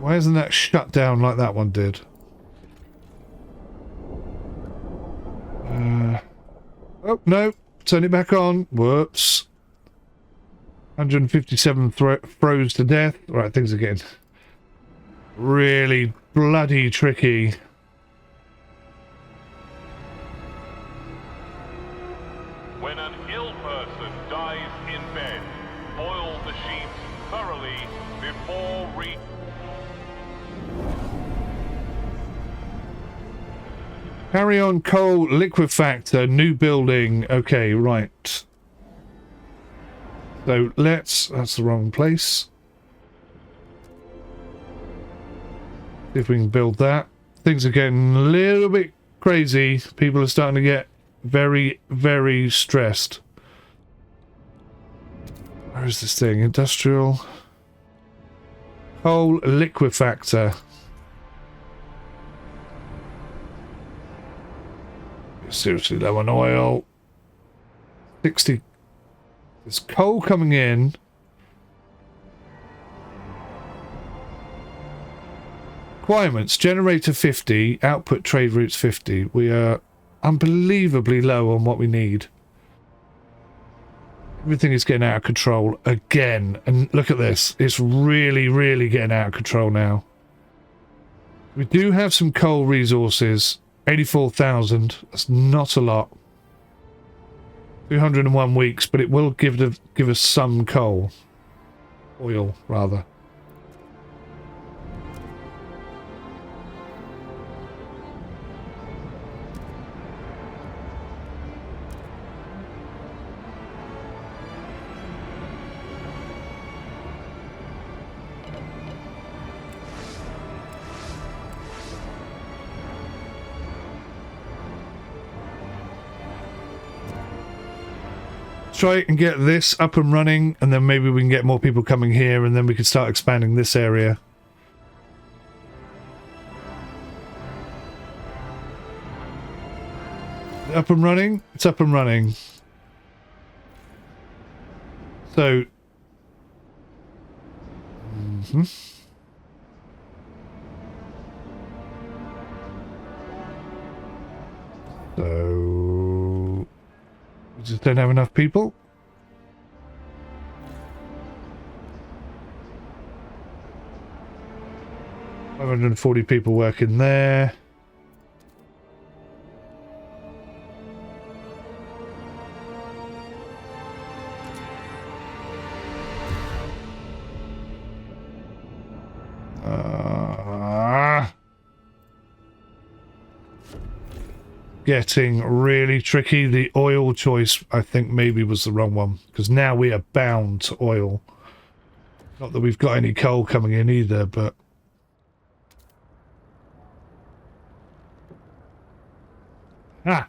Why isn't that shut down like that one did? Oh, no. Turn it back on. Whoops. 157 froze to death. Right, things are getting really bloody tricky. When an ill person dies in bed, oil the sheets thoroughly before Carry on coal liquefactor, new building. Okay, right. So let's... That's the wrong place. See if we can build that. Things are getting a little bit crazy. People are starting to get very, very stressed. Where is this thing? Industrial... Coal liquefactor. Seriously low on oil. 60. There's coal coming in. Requirements. Generator 50. Output trade routes 50. We are unbelievably low on what we need. Everything is getting out of control again. And look at this. It's really, really getting out of control now. We do have some coal resources. 84,000. That's not a lot. 201 weeks, but it will give us some coal. Oil, rather. Try and get this up and running, and then maybe we can get more people coming here, and then we can start expanding this area. Up and running? It's up and running. So... So... We just don't have enough people. $540 people working there. Getting really tricky. The oil choice, I think, maybe was the wrong one, because now we are bound to oil. Not that we've got any coal coming in either, but... Ah!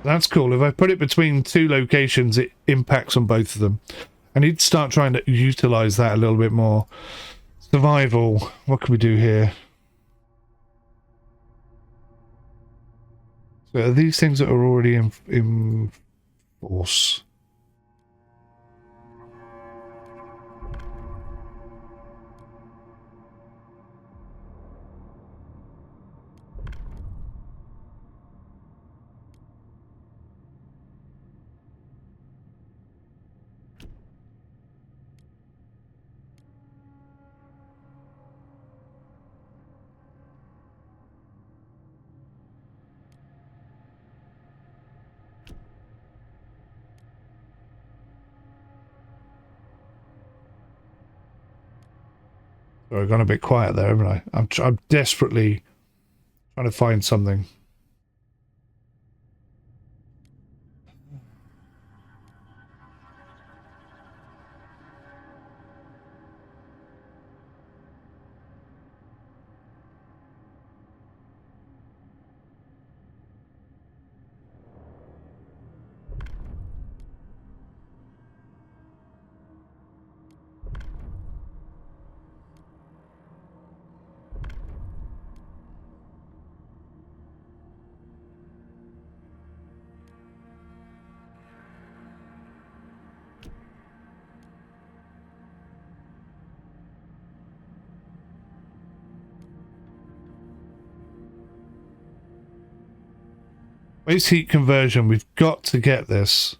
That's cool. If I put it between two locations, it impacts on both of them. I need to start trying to utilize that a little bit more. Survival. What can we do here? So are these things that are already in force? I've gone a bit quiet there, haven't I? I'm desperately trying to find something. Waste heat conversion. We've got to get this.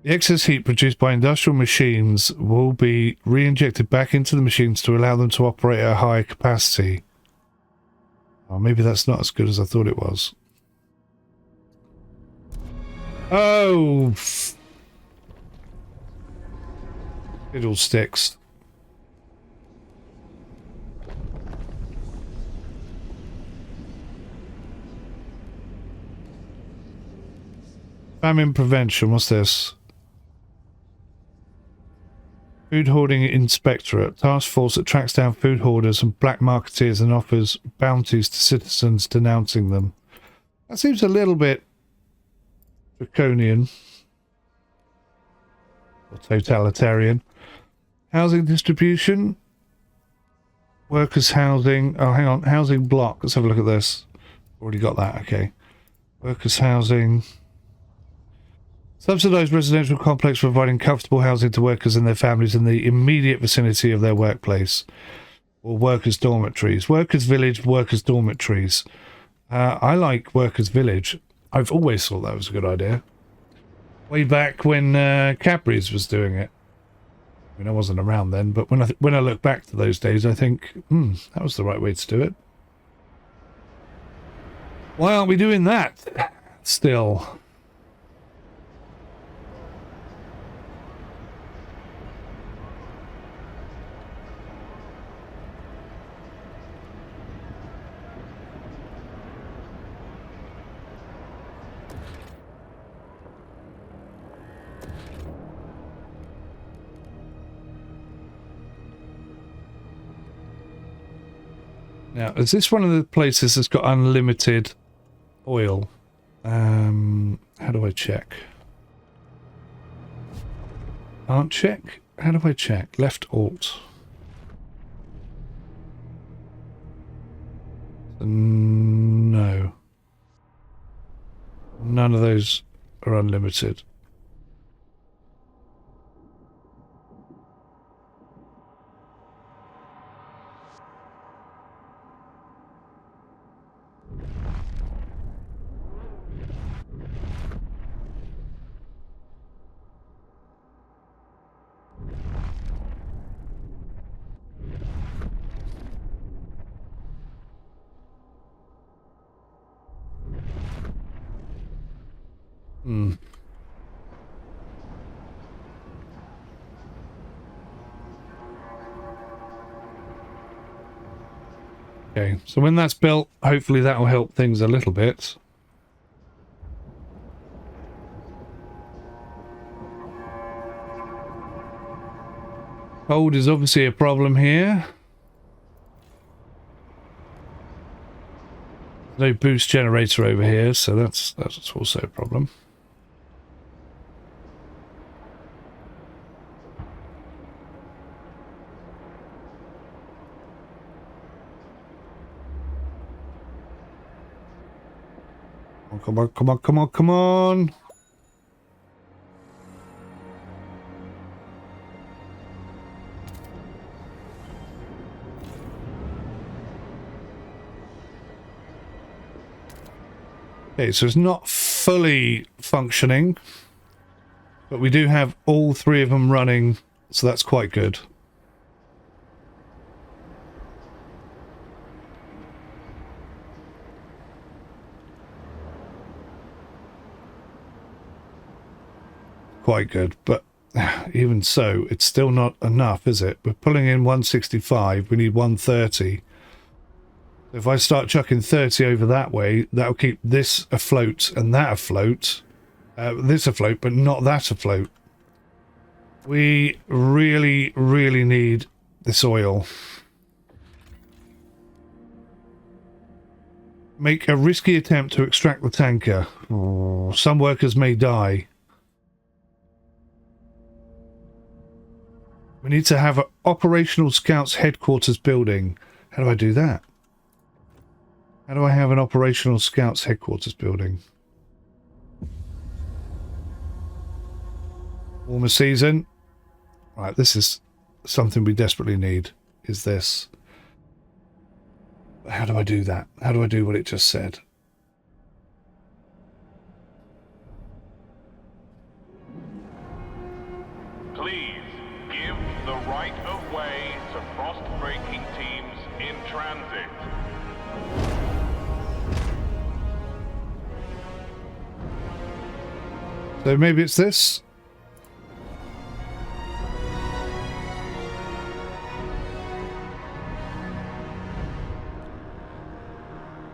The excess heat produced by industrial machines will be re-injected back into the machines to allow them to operate at a higher capacity. Oh, maybe that's not as good as I thought it was. Oh! Fiddlesticks. Famine prevention. What's this? Food Hoarding Inspectorate. Task force that tracks down food hoarders and black marketeers and offers bounties to citizens denouncing them. That seems a little bit draconian. Or totalitarian. Housing distribution. Workers' housing. Oh, hang on. Housing block. Let's have a look at this. Already got that. Okay. Workers' housing. Subsidised residential complex providing comfortable housing to workers and their families in the immediate vicinity of their workplace. Or workers' dormitories. Workers' village, workers' dormitories. I like workers' village. I've always thought that was a good idea. Way back when 𝗏𝐵𝗬𝐺 was doing it. I mean, I wasn't around then, but when I look back to those days, I think, that was the right way to do it. Why aren't we doing that still? Now, is this one of the places that's got unlimited oil? How do I check? Can't check? How do I check? Left Alt. No. None of those are unlimited. Okay, so when that's built, hopefully that will help things a little bit. Cold is obviously a problem here. No boost generator over here, so that's also a problem. Come on, come on, come on, come on. Okay, so it's not fully functioning, but we do have all three of them running, so that's quite good. Quite good, but even so, it's still not enough, is it? We're pulling in 165, we need 130. If I start chucking 30 over that way, that'll keep this afloat and that afloat. This afloat, but not that afloat. We really, really need this oil. Make a risky attempt to extract the tanker. Oh, some workers may die. We need to have an operational scouts headquarters building. How do I do that? How do I have an operational scouts headquarters building? Warmer season. Right, this is something we desperately need. Is this? How do I do that? How do I do what it just said? Please give the right of way to frost breaking teams in transit. So maybe it's this?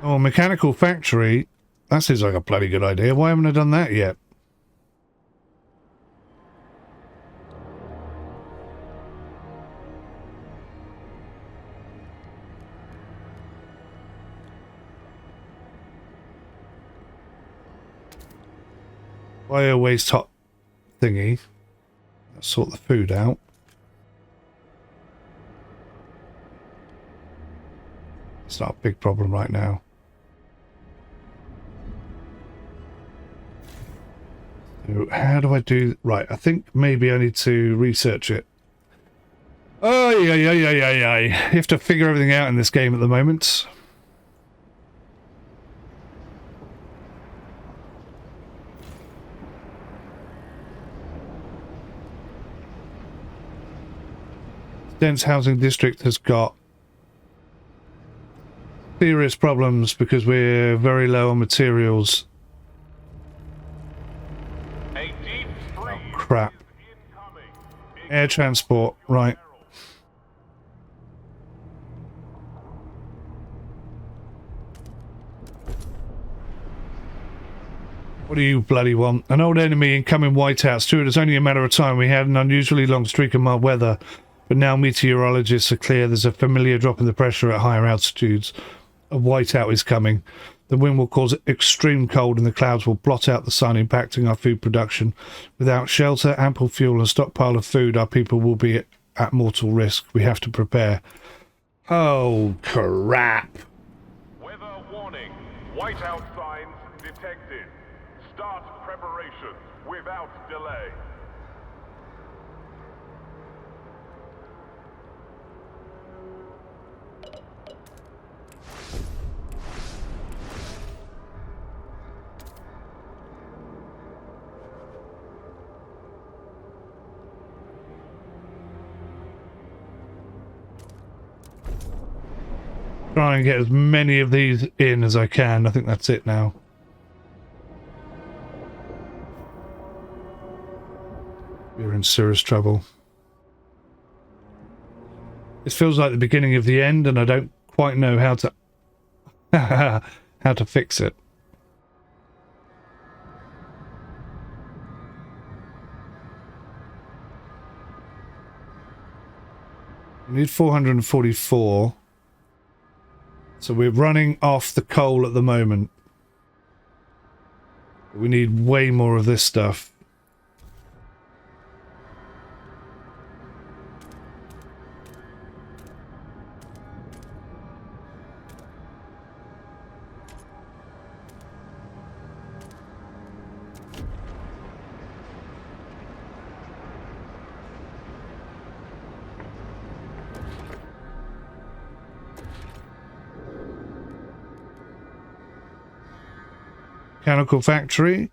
Oh, mechanical factory. That seems like a bloody good idea. Why haven't I done that yet? Bio waste hot thingy. Let's sort the food out. It's not a big problem right now. So how do I do... Right, I think maybe I need to research it. Oh, yeah. You have to figure everything out in this game at the moment. Dense housing district has got serious problems because we're very low on materials. Oh, crap. Air transport, right. What do you bloody want? An old enemy incoming whiteout. Stuart, it's only a matter of time. We had an unusually long streak of mild weather, but now meteorologists are clear there's a familiar drop in the pressure at higher altitudes. A whiteout is coming. The wind will cause extreme cold and the clouds will blot out the sun, impacting our food production. Without shelter, ample fuel and stockpile of food, our people will be at mortal risk. We have to prepare. Oh, crap. Weather warning. Whiteout signs detected. Start preparations without delay. Try and get as many of these in as I can. I think that's it now. We're in serious trouble. This feels like the beginning of the end, and I don't quite know how to how to fix it. We need 444. So we're running off the coal at the moment. We need way more of this stuff. Mechanical factory.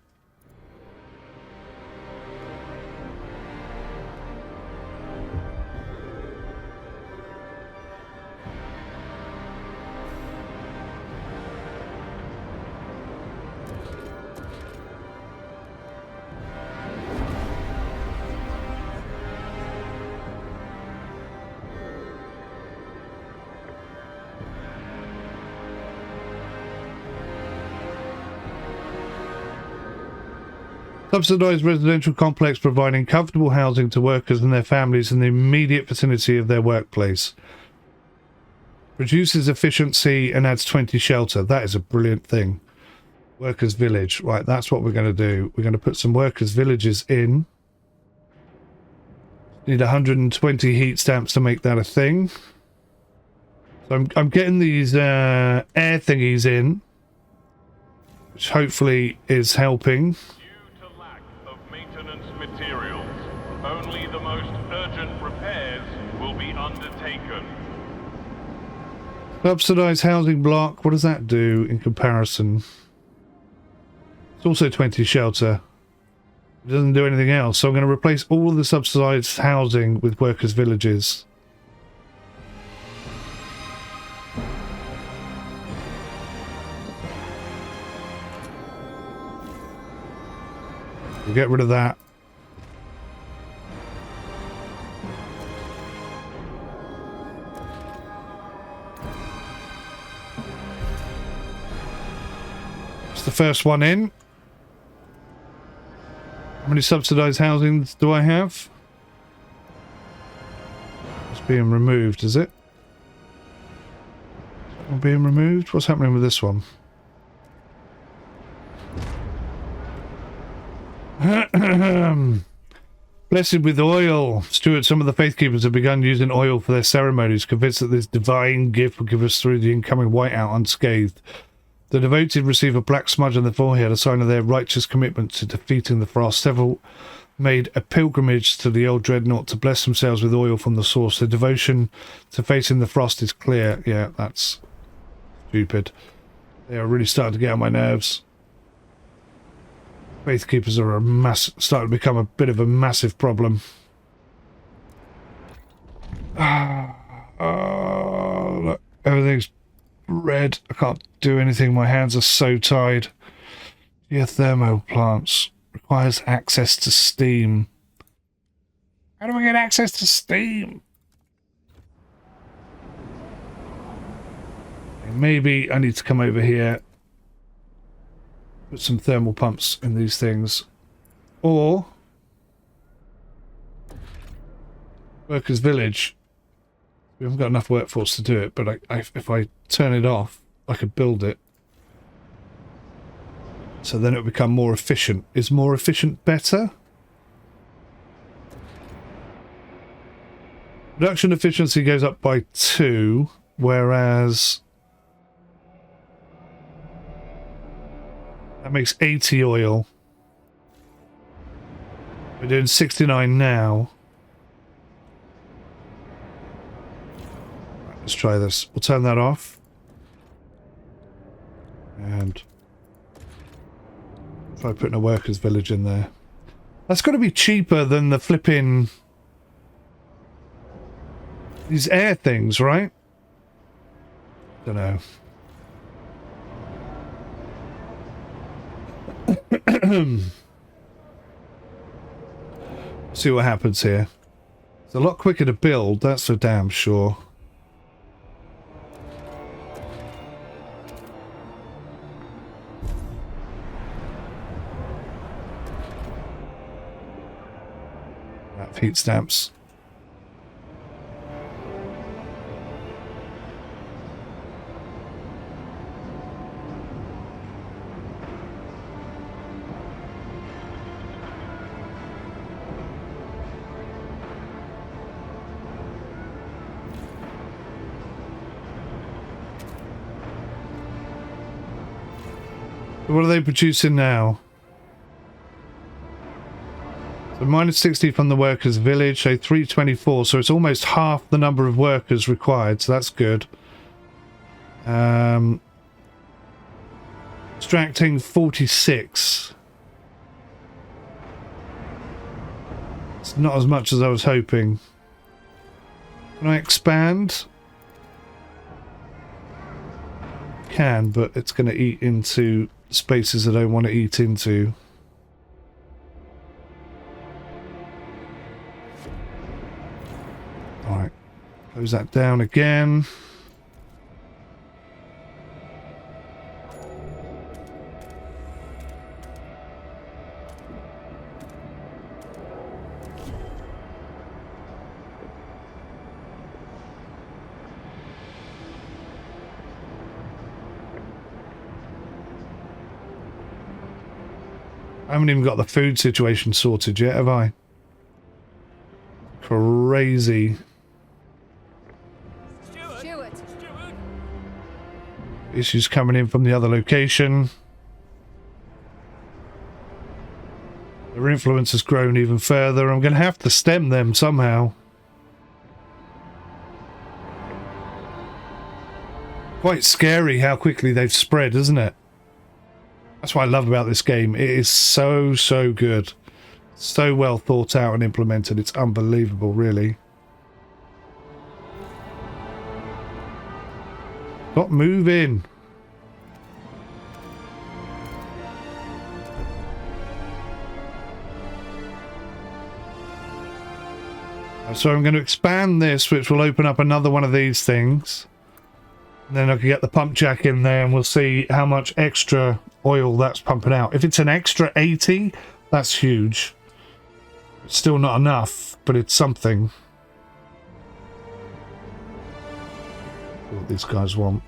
Subsidised residential complex providing comfortable housing to workers and their families in the immediate vicinity of their workplace. Reduces efficiency and adds 20 shelter. That is a brilliant thing. Workers' village. Right, that's what we're going to do. We're going to put some workers' villages in. Need 120 heat stamps to make that a thing. So I'm getting these air thingies in, which hopefully is helping. Materials. Only the most urgent repairs will be undertaken. Subsidised housing block. What does that do in comparison? It's also 20 shelter. It doesn't do anything else, so I'm going to replace all of the subsidised housing with workers' villages. We'll get rid of that. It's the first one in. How many subsidised housings do I have? It's being removed, is it? Being removed? What's happening with this one? Blessed with oil. Stuart, some of the faith keepers have begun using oil for their ceremonies, convinced that this divine gift will give us through the incoming whiteout unscathed. The devoted receive a black smudge on their forehead, a sign of their righteous commitment to defeating the frost. Several made a pilgrimage to the old dreadnought to bless themselves with oil from the source. Their devotion to facing the frost is clear. Yeah, that's stupid. They are really starting to get on my nerves. Faith keepers are starting to become a bit of a massive problem. Oh, look, everything's red. I can't do anything. My hands are so tied. Geothermal plants requires access to steam. How do I get access to steam? Maybe I need to come over here, put some thermal pumps in these things, or workers' village. We haven't got enough workforce to do it, but if I turn it off, I could build it. So then it will become more efficient. Is more efficient better? Production efficiency goes up by 2, whereas that makes 80 oil. We're doing 69 now. Right, let's try this. We'll turn that off. And try putting a workers' village in there. That's got to be cheaper than the flipping... these air things, right? Don't know. See what happens here. It's a lot quicker to build, that's for damn sure. That heat stamps. What are they producing now? So minus 60 from the workers' village, so 324, so it's almost half the number of workers required, so that's good. Extracting 46. It's not as much as I was hoping. Can I expand? Can, but it's going to eat into spaces I don't want to eat into. Alright, close that down again. I haven't even got the food situation sorted yet, have I? Crazy. Stuart. Issues coming in from the other location. Their influence has grown even further. I'm going to have to stem them somehow. Quite scary how quickly they've spread, isn't it? That's what I love about this game. It is so, so good. So well thought out and implemented. It's unbelievable, really. Stop moving. So I'm going to expand this, which will open up another one of these things. And then I can get the pump jack in there and we'll see how much extra oil that's pumping out. If it's an extra 80, that's huge. It's still not enough, but it's something. What these guys want.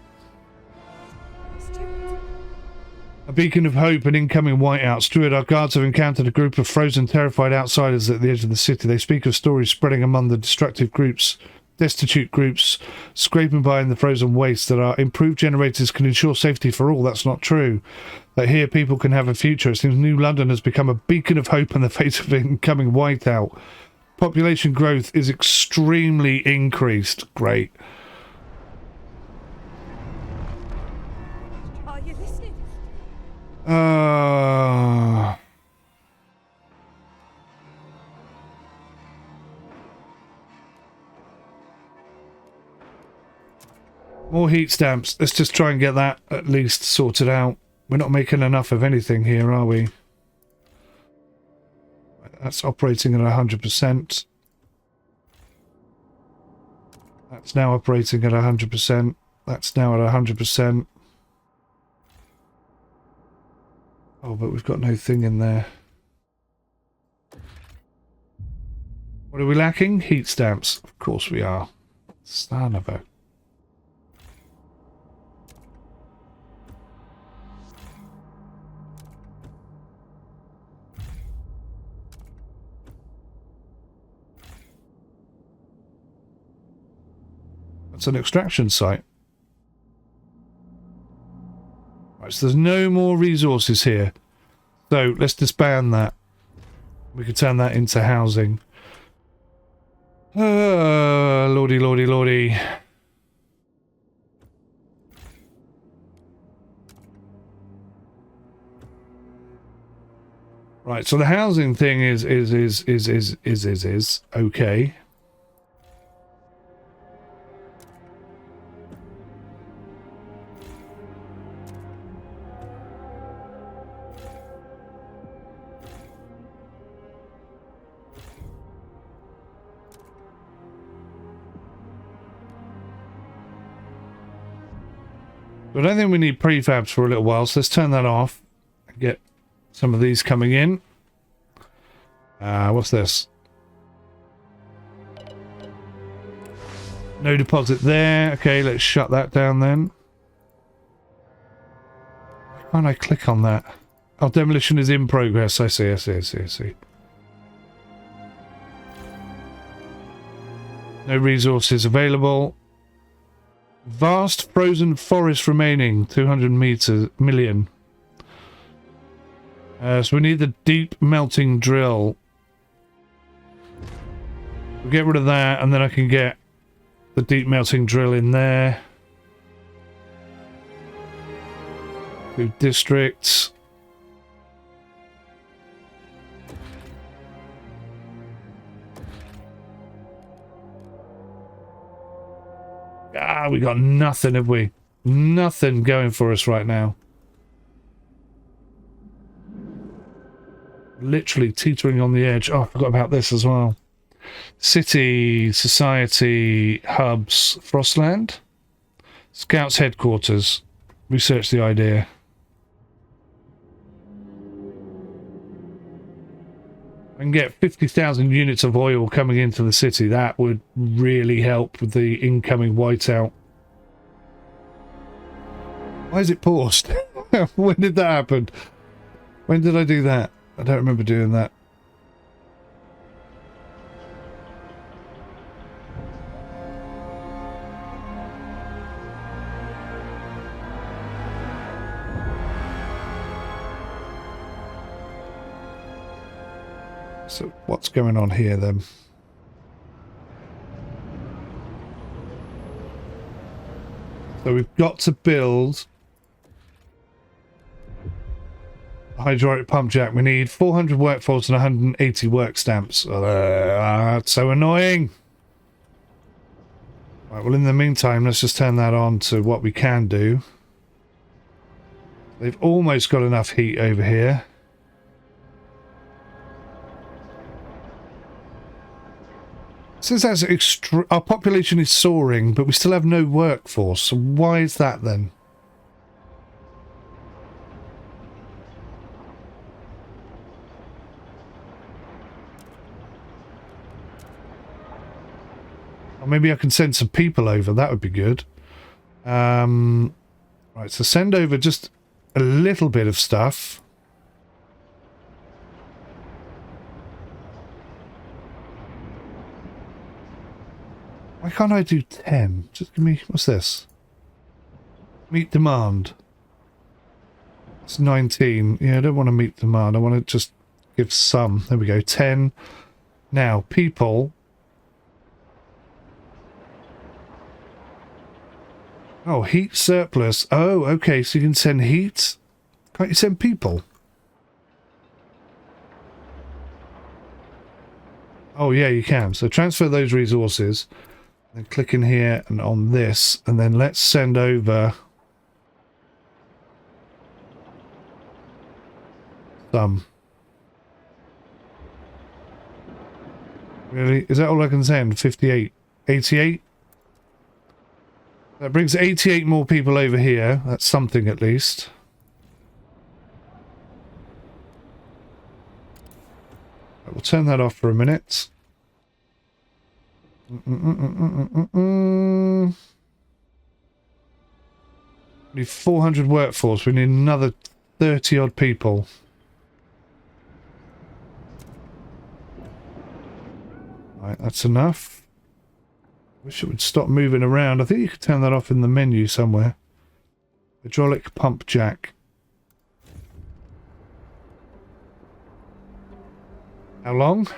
A beacon of hope and incoming whiteout. Steward, our guards have encountered a group of frozen, terrified outsiders at the edge of the city. They speak of stories spreading among the destructive groups, destitute groups, scraping by in the frozen waste, that our improved generators can ensure safety for all. That's not true. That here people can have a future. It seems New London has become a beacon of hope in the face of incoming whiteout. Population growth is extremely increased. Great. Are you listening? More heat stamps. Let's just try and get that at least sorted out. We're not making enough of anything here, are we? That's operating at 100%. That's now operating at 100%. That's now at 100%. Oh, but we've got no thing in there. What are we lacking? Heat stamps. Of course we are. Son of a... It's an extraction site. Right, so there's no more resources here. So let's disband that. We could turn that into housing. Lordy, lordy, lordy. Right, so the housing thing is okay. I don't think we need prefabs for a little while, so let's turn that off and get some of these coming in. What's this? No deposit there. Okay, let's shut that down then. Why can't I click on that? Oh, demolition is in progress. I see, I see, I see, I see. No resources available. Vast frozen forest remaining, 200 million. So we need the deep melting drill. We'll get rid of that, and then I can get the deep melting drill in there. Do districts. Ah, we got nothing, have we? Nothing going for us right now. Literally teetering on the edge. Oh, I forgot about this as well. City, society, hubs, Frostland. Scouts headquarters. Research the idea. I can get 50,000 units of oil coming into the city. That would really help with the incoming whiteout. Why is it paused? When did that happen? When did I do that? I don't remember doing that. So what's going on here then? So we've got to build hydraulic pump jack. We need 400 workforce and 180 work stamps. That's so annoying. Right, well, in the meantime, let's just turn that on to what we can do. They've almost got enough heat over here. Since that's our population is soaring, but we still have no workforce. So why is that then? Or maybe I can send some people over. That would be good. Right, so send over just a little bit of stuff. Why can't I do 10? Just give me... What's this? Meet demand. It's 19. Yeah, I don't want to meet demand. I want to just give some. There we go. 10. Now, people... Oh, heat surplus. Oh, okay, so you can send heat. Can't you send people? Oh, yeah, you can. So transfer those resources. Then click in here and on this. And then let's send over some. Really? Is that all I can send? 58? 88? That brings 88 more people over here. That's something at least. We'll turn that off for a minute. We need 400 workforce. We need another 30 odd people. Right, that's enough. Wish it would stop moving around. I think you could turn that off in the menu somewhere. Hydraulic pump jack. How long?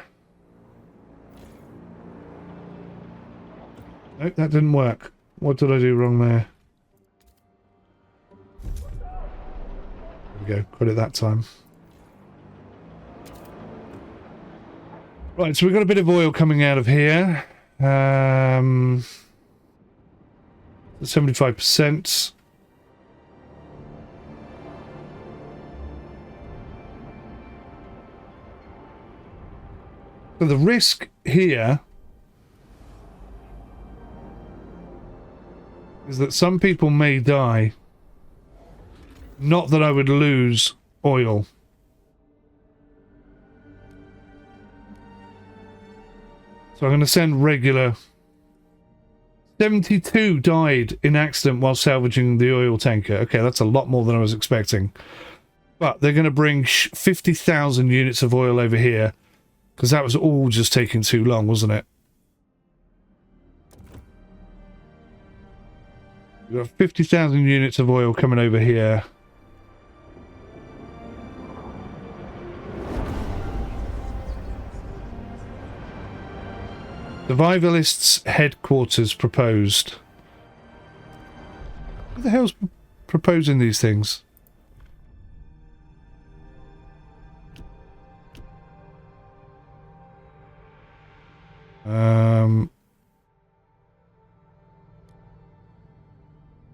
Nope, that didn't work. What did I do wrong there? There we go. Got it that time. Right, so we've got a bit of oil coming out of here. 75%. So the risk here is that some people may die. Not that I would lose oil. So I'm going to send regular. 72 died in accident while salvaging the oil tanker. Okay, that's a lot more than I was expecting. But they're going to bring 50,000 units of oil over here. Because that was all just taking too long, wasn't it? We've got 50,000 units of oil coming over here. Survivalists' headquarters proposed. Who the hell's proposing these things?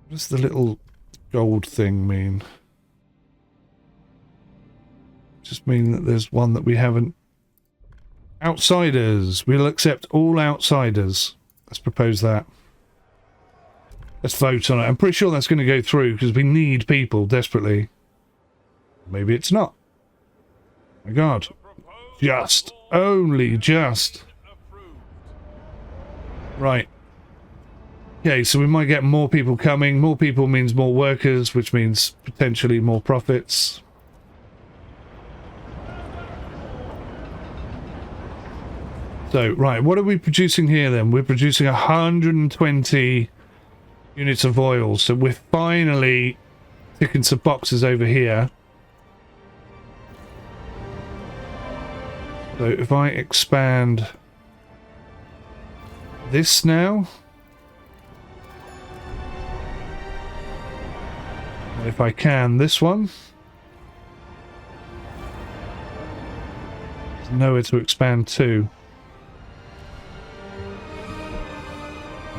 What does the little gold thing mean? Just mean that there's one that we haven't. Outsiders. We'll accept all outsiders. Let's propose that. Let's vote on it. I'm pretty sure that's going to go through because we need people desperately. Maybe it's not. My God. Just. Only just. Right. Okay, so we might get more people coming. More people means more workers, which means potentially more profits. So, right, what are we producing here then? We're producing 120 units of oil. So we're finally ticking some boxes over here. So if I expand this now. And if I can, this one. There's nowhere to expand to.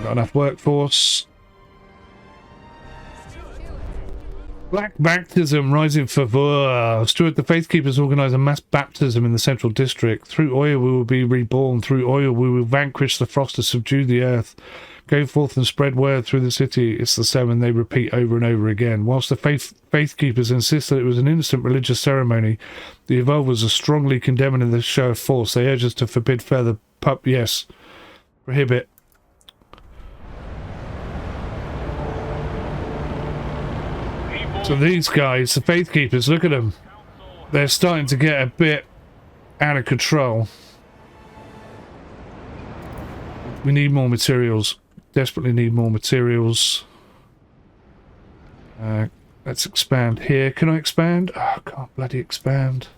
Got enough workforce. Black baptism rising for Stuart, the Faith Keepers organise a mass baptism in the central district. Through oil we will be reborn. Through oil we will vanquish the frost to subdue the earth. Go forth and spread word through the city. It's the sermon they repeat over and over again. Whilst the Faith Keepers insist that it was an innocent religious ceremony, the Evolvers are strongly condemning the show of force. They urge us to forbid further yes. Prohibit. So these guys, the Faith Keepers, look at them. They're starting to get a bit out of control. We need more materials. Desperately need more materials. Let's expand here. Can I expand? Oh, I can't bloody expand.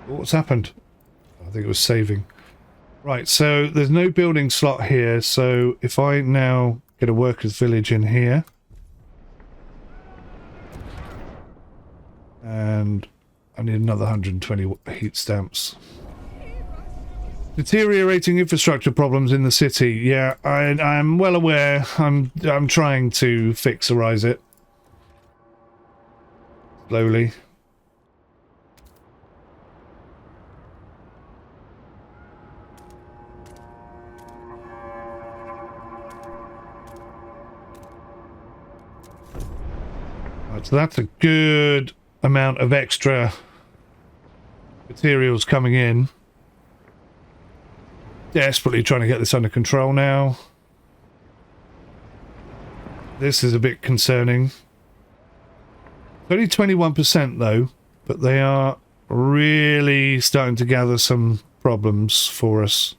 What's happened? I think it was saving. Right, so there's no building slot here, so if I now get a workers' village in here, and I need another 120 heat stamps. Deteriorating infrastructure problems in the city. Yeah, I'm well aware. I'm trying to fixerize it slowly. So that's a good amount of extra materials coming in. Desperately trying to get this under control now. This is a bit concerning. Only 21% though, but they are really starting to gather some problems for us.